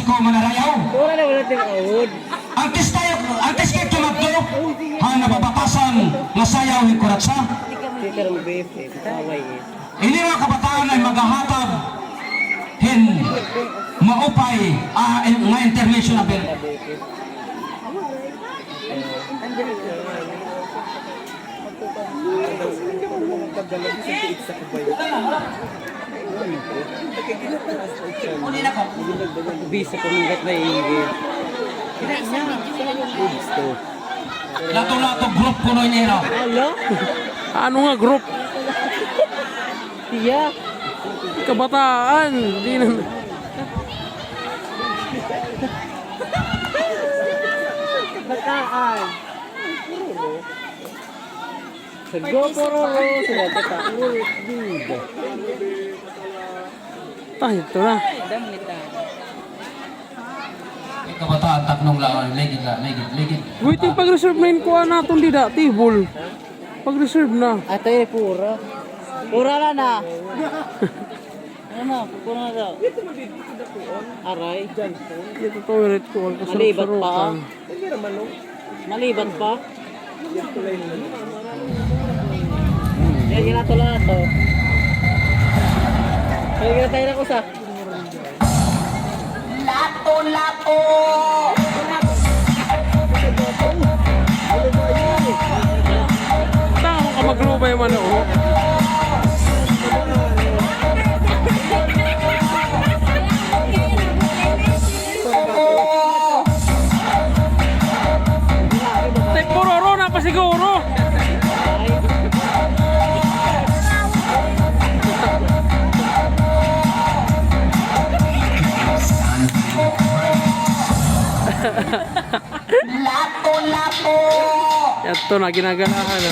ko manarayaw. Wala na wala din awod. Artis kayo tumadto. Ha, napapapasan, masayaw yung kuratsa. Hindi ka rin bebe. Taway eh. Ini mga kabataan ay maghahatag hin maupay nga intermission na bill. Bisa paminggat na iigit. Lato-lato group ko nun niya. Hello? Ano nga group? Iya. Kabataan. Di na. Bataan. Sagoporo. Sila tatakul. Diba? Ito na. Kabataan taknong lang, legit. Wait, yung pag-reserve na yun kuha natin di da, table. Pag-reserve na. Ato yung pura. Pura na na. Ano? Pura na daw. Aray. Ito toilet ko. Malibat pa. Malibat pa. Yan, ginato lang na to. Kaya ginatay na ko sa. Lato-lato! Tama ka maglubay man ako. Tek pororo na pa siguro. Lato-lato! Ito na ginaganahan na.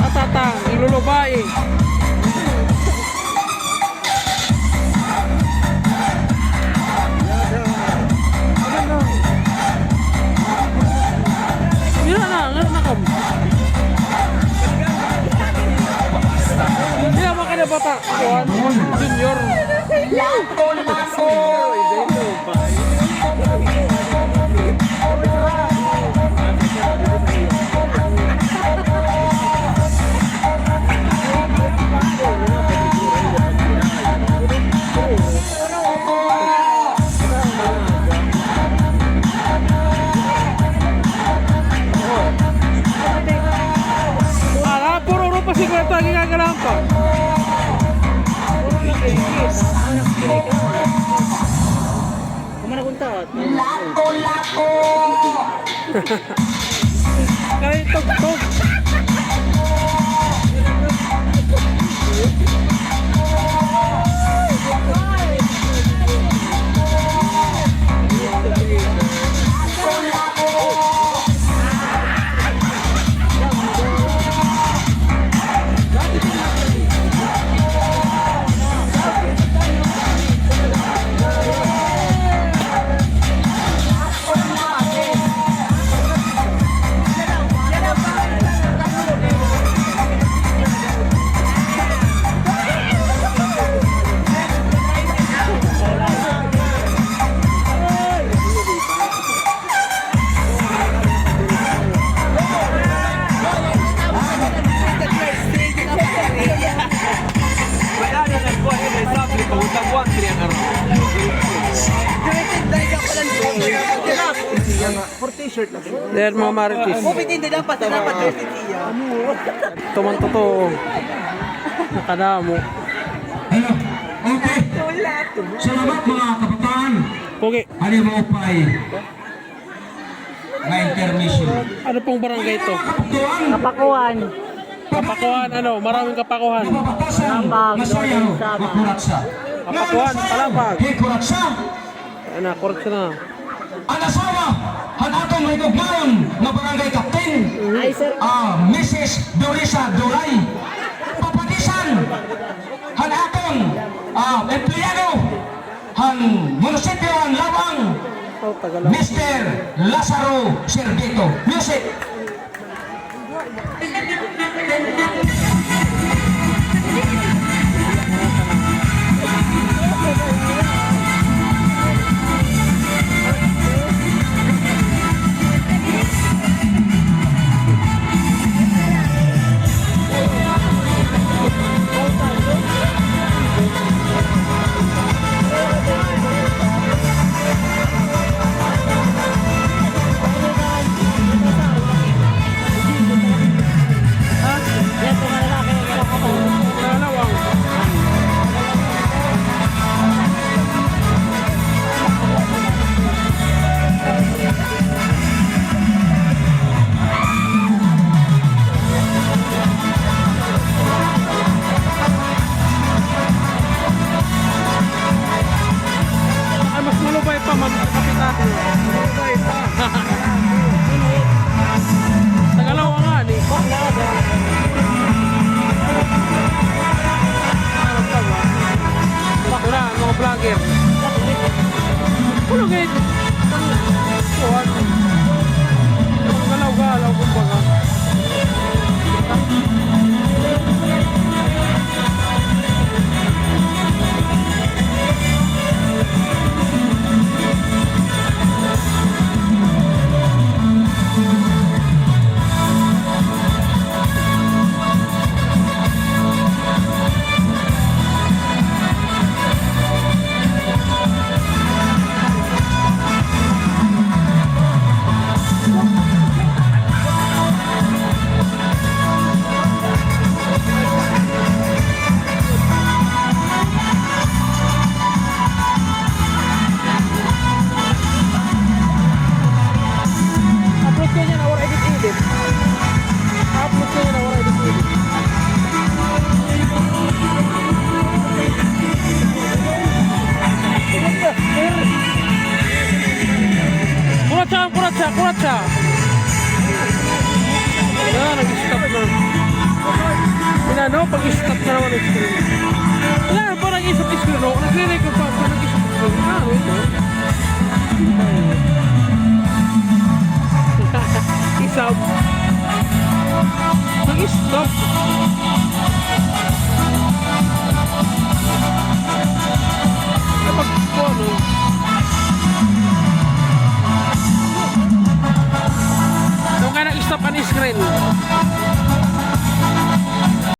Atatang, ilulubay. Ngayon na kam. Hindi naman ka na bata. Junior. Lato-lato! Ala, puro pa siguro ito ang ginagalang pa. Kumana kong tawad. Lato-lato! Kaya tog-tog. For t-shirt lang. There mga marites. Kupit hindi dapat jersey niya. Tuman totoo. Nakadamo. Hello. Okay. Salamat mga kabataan. Okay. Ano mo upay? Na intermission. Ano pong barangay ito? Kaputuan. Kapakuan. Kapakuhan, ano, maraming kapakuhan. Nababatasan na sayaw, makurat siya. Kapakuhan, palapag. Hikurat siya. Ayan na, korek siya na. Ang asawa, ang atong may gugmaon na barangay captain, Ay, sir. Mrs. Dorisa Duray. Papatisan, ang atong empleyado, ang munisipyo ang Lawang, Oh, Tagalog. Mr. Lazaro Servito. Music. Nalawang. Ay, mas malubay pa, kapitan. Malubay pa. Tagalawang nga, ni. Wala, mga vlogger. Ano gayit? Kuhan. Galaw-galaw, kumbaga. Upload ko niya na or edit-edit. Upload ko niya na or edit-edit. Kurat siya. Ayan, nag-stop na. Pinano, pag-stop na naman ang screen. Wala, parang isip screen, no? Nag-record pa, parang nag-isip screen. Ito. Isap. Nag-stop.